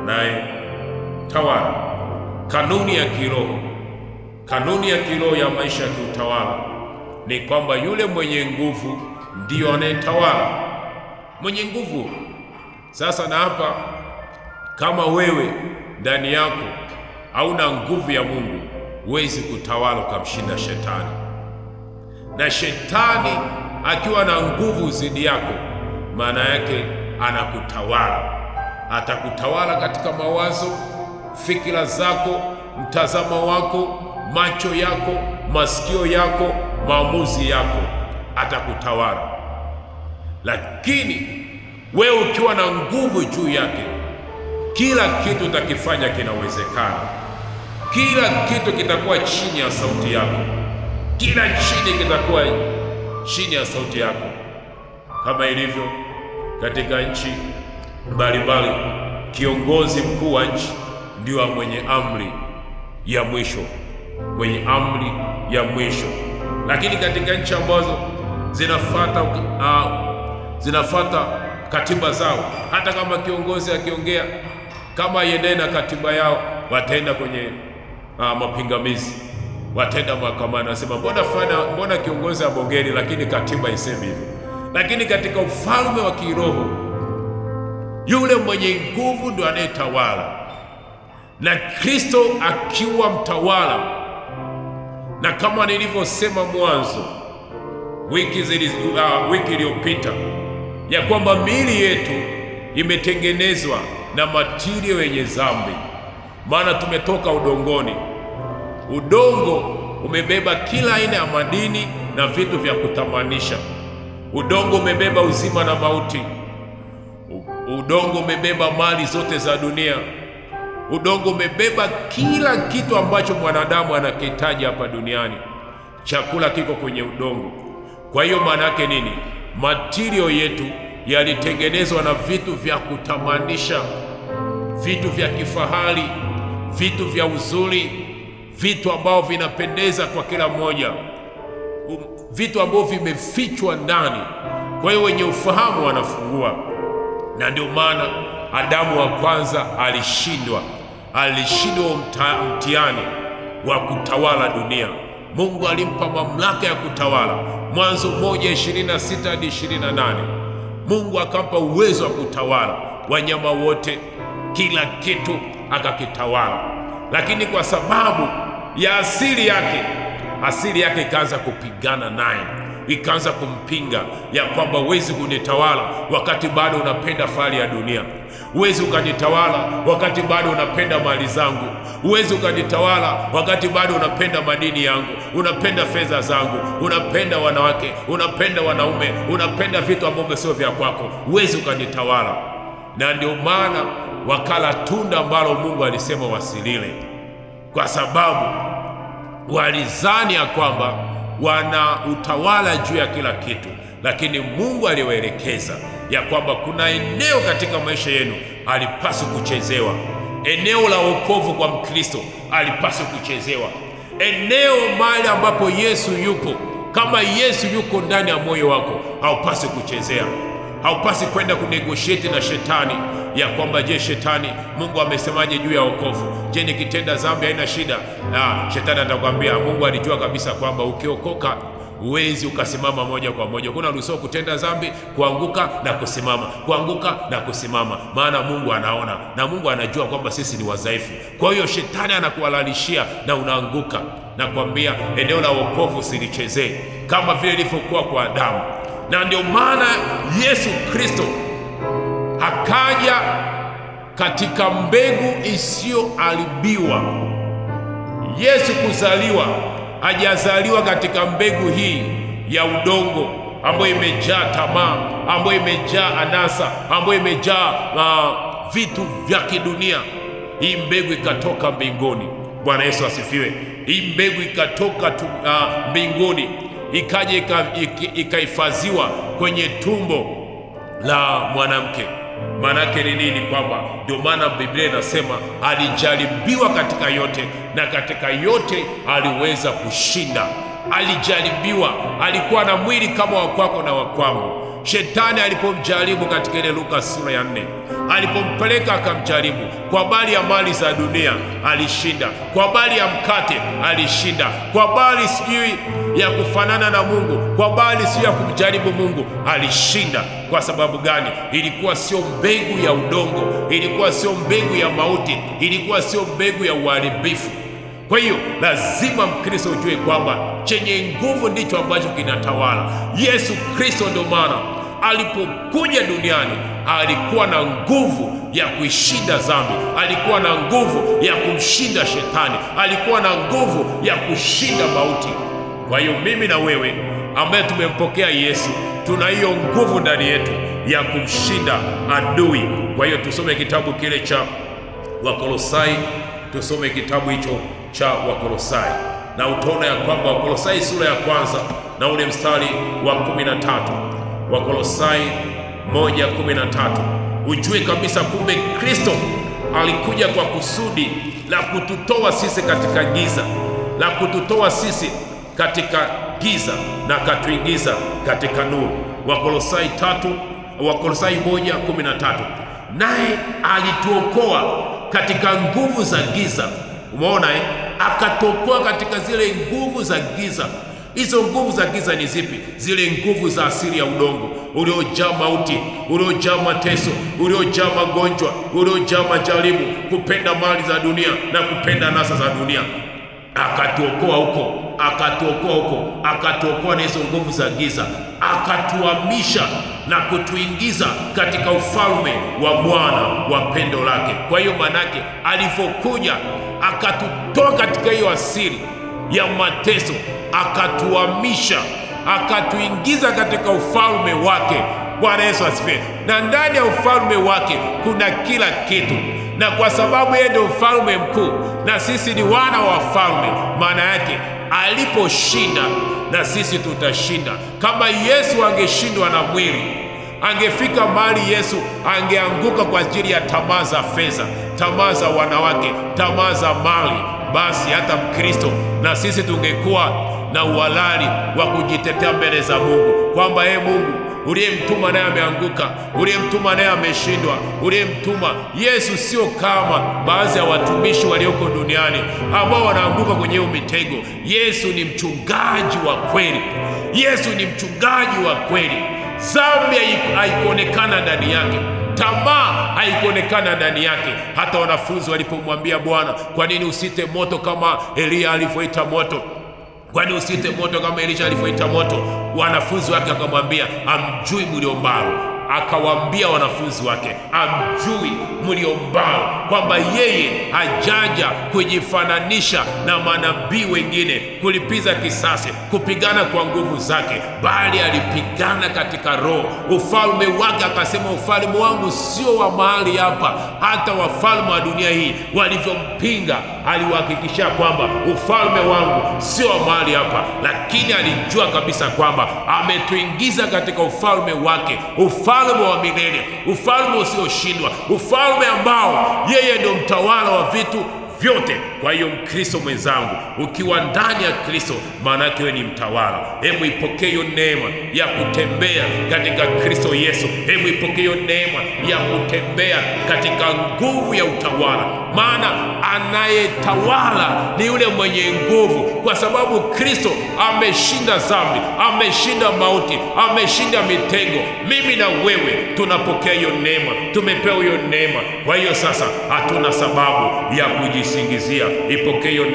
anayetawala. Kanuni ya kiroho, kanuni ya kiroho ya maisha ya kiutawala ni kwamba yule mwenye nguvu ndiyo anayetawala. Mwenye nguvu. Sasa na hapa, kama wewe ndani yako hauna nguvu ya Mungu, huwezi kutawala ukamshinda shetani. Na shetani akiwa na nguvu zidi yako, maana yake anakutawala. Atakutawala katika mawazo, fikira zako, mtazamo wako, macho yako, masikio yako, maamuzi yako, atakutawala. Lakini wewe ukiwa na nguvu juu yake, kila kitu utakifanya kinawezekana. Kila kitu kitakuwa chini ya sauti yako. Kila chini kitakuwa chini ya sauti yako, kama ilivyo katika nchi mbalimbali. Kiongozi mkuu wa nchi ndio mwenye amri ya mwisho, mwenye amri ya mwisho. Lakini katika nchi ambazo zinafuata katiba zao, hata kama kiongozi akiongea kama aiendane na katiba yao, wataenda kwenye mapingamizi, wataenda mahakamani, wasema mbona kiongozi abongeni, lakini katiba isemi hivyo. Lakini katika ufalme wa kiroho, yule mwenye nguvu ndio anayetawala, na Kristo akiwa mtawala. Na kama nilivyosema mwanzo wiki iliyopita, ya kwamba miili yetu imetengenezwa na matirio yenye dhambi, maana tumetoka udongoni. Udongo umebeba kila aina ya madini na vitu vya kutamanisha. Udongo umebeba uzima na mauti. Udongo umebeba mali zote za dunia. Udongo umebeba kila kitu ambacho mwanadamu anakihitaji hapa duniani. Chakula kiko kwenye udongo. Kwa hiyo maana yake nini? Matirio yetu yalitengenezwa na vitu vya kutamanisha, vitu vya kifahari, vitu vya uzuri, vitu ambavyo vinapendeza kwa kila mmoja, vitu ambavyo vimefichwa ndani. Kwa hiyo wenye ufahamu wanafungua. Na ndio maana Adamu wa kwanza alishindwa mtihani wa kutawala dunia. Mungu alimpa mamlaka ya kutawala. Mwanzo 1:26 hadi 28. Mungu akampa uwezo wa kutawala wanyama wote, kila kitu akakitawala. Lakini kwa sababu ya asili yake ikaanza kupigana naye, ikaanza kumpinga ya kwamba huwezi kunitawala wakati bado unapenda fahari ya dunia. Huwezi ukanitawala wakati bado unapenda mali zangu. Huwezi ukanitawala wakati bado unapenda madini yangu, unapenda fedha zangu, unapenda wanawake, unapenda wanaume, unapenda vitu ambavyo sio vya kwako. Huwezi ukanitawala. Na ndio maana wakala tunda ambalo Mungu alisema wasilile, kwa sababu walizani ya kwamba wana utawala juu ya kila kitu. Lakini Mungu aliwaelekeza ya kwamba kuna eneo katika maisha yenu alipaswa kuchezewa. Eneo la wokovu kwa Mkristo alipaswa kuchezewa. Eneo mahali ambapo Yesu yupo. Kama Yesu yuko ndani ya moyo wako, haupaswi kuchezea. Haupaswi kwenda kunegotiate na shetani ya kwamba je, shetani, Mungu amesemaje juu ya wokovu? Je, nikitenda dhambi haina shida? Shetani atakwambia Mungu alijua kabisa kwamba ukiokoka huwezi ukasimama moja kwa moja. Kuna ruhusa kutenda dhambi, kuanguka na kusimama, kuanguka na kusimama, maana Mungu anaona na Mungu anajua kwamba sisi ni wadhaifu. Kwa hiyo shetani anakuhalalishia na unaanguka. Na kwambia eneo la wokovu usilichezee, kama vile ilivyokuwa kwa Adamu. Na ndio maana Yesu Kristo akaja katika mbegu isiyoharibiwa. Yesu kuzaliwa, hajazaliwa katika mbegu hii ya udongo ambayo imejaa tamaa, ambayo imejaa anasa, ambayo imejaa vitu vya kidunia. Hii mbegu ikatoka mbinguni. Bwana Yesu asifiwe. Hii mbegu ikatoka mbinguni, ikaja ikahifadhiwa kwenye tumbo la mwanamke. Maanake ni nini? Kwamba ndio maana Biblia inasema alijaribiwa katika yote, na katika yote aliweza kushinda. Alijaribiwa, alikuwa na mwili kama wa kwako na wa kwangu. Shetani alipomjaribu katika ile Luka sura ya 4, alipompeleka akamjaribu. Kwa habari ya mali za dunia alishinda, kwa habari ya mkate alishinda, kwa habari sijui ya kufanana na Mungu, kwa habari sijui ya kumjaribu Mungu alishinda. Kwa sababu gani? Ilikuwa sio mbegu ya udongo, ilikuwa sio mbegu ya mauti, ilikuwa sio mbegu ya uharibifu. Kwa hiyo lazima Mkristo ujue kwamba chenye nguvu ndicho ambacho kinatawala. Yesu Kristo ndio maana alipokuja duniani alikuwa na nguvu ya kuishinda dhambi, alikuwa na nguvu ya kumshinda shetani, alikuwa na nguvu ya kushinda mauti. Kwa hiyo mimi na wewe ambaye tumempokea Yesu, tuna hiyo nguvu ndani yetu ya kumshinda adui. Kwa hiyo tusome kitabu kile cha Wakolosai, tusome kitabu hicho cha Wakolosai na utaona ya kwamba Wakolosai sura ya kwanza na ule mstari wa 13. Wakolosai 1:13. Ujue kabisa kumbe Kristo alikuja kwa kusudi la kututoa sisi katika giza, la kututoa sisi katika giza na katuingiza katika nuru. Wakolosai 1:13. Naye alituokoa katika nguvu za giza. Umeona akatokoa katika zile nguvu za giza. Hizo nguvu za giza ni zipi? Zile nguvu za asili ya udongo, uliojaa mauti, uliojaa mateso, uliojaa magonjwa, uliojaa majaribu, kupenda mali za dunia na kupenda nasa za dunia. Akatuokoa huko, akatuokoa na hizo nguvu za giza, akatuhamisha na kutuingiza katika ufalme wa mwana wa pendo lake. Kwa hiyo manake alipokuja akatutoa katika hiyo asili ya mateso, akatuhamisha, akatuingiza katika ufalme wake. Bwana Yesu asifiwe. Na ndani ya ufalme wake kuna kila kitu, na kwa sababu yeye ndio ufalme mkuu na sisi ni wana wa ufalme, maana yake aliposhinda na sisi tutashinda. Kama Yesu angeshindwa na mwili, angefika mahali Yesu angeanguka kwa ajili ya tamaa za fedha, tamaa za wanawake, tamaa za mali, basi hata Mkristo na sisi tungekuwa na uhalali wa kujitetea mbele za Mungu kwamba Mungu uliyemtuma naye ameanguka, uliyemtuma naye ameshindwa, uliyemtuma. Yesu sio kama baadhi ya watumishi walioko duniani ambao wanaanguka kwenye mitego. Yesu ni mchungaji wa kweli. Yesu ni mchungaji wa kweli. Dhambi haikuonekana ndani yake, tamaa haikuonekana ndani yake. Hata wanafunzi walipomwambia Bwana, kwa nini usite moto kama Elia alivyoita moto? Kwani usite moto kama Elisha alivyoita moto? Wanafunzi wake akamwambia, amjui mliombao. Akawaambia wanafunzi wake, amjui mliombao, kwamba yeye hajaja kujifananisha na manabii wengine, kulipiza kisasi, kupigana kwa nguvu zake, bali alipigana katika roho. Ufalme wake akasema, ufalme wangu sio wa mahali hapa. Hata wafalme wa dunia hii walivyompinga, aliwahakikishia kwamba ufalme wangu sio wa mahali hapa. Lakini alijua kabisa kwamba ametuingiza katika ufalme wake, ufalme wa milele, ufalme usioshindwa, ufalme ambao yeye ndio mtawala wa vitu vyote. Kwa hiyo Mkristo mwenzangu, ukiwa ndani ya Kristo, maana yake wewe ni mtawala. Hebu ipokee hiyo neema ya kutembea katika Kristo Yesu. Hebu ipokee hiyo neema ya kutembea katika nguvu ya utawala, maana anayetawala ni yule mwenye nguvu, kwa sababu Kristo ameshinda dhambi, ameshinda mauti, ameshinda mitego. Mimi na wewe tunapokea hiyo neema, tumepewa hiyo neema. Kwa hiyo sasa hatuna sababu ya kujisingizia. Ipokee hiyo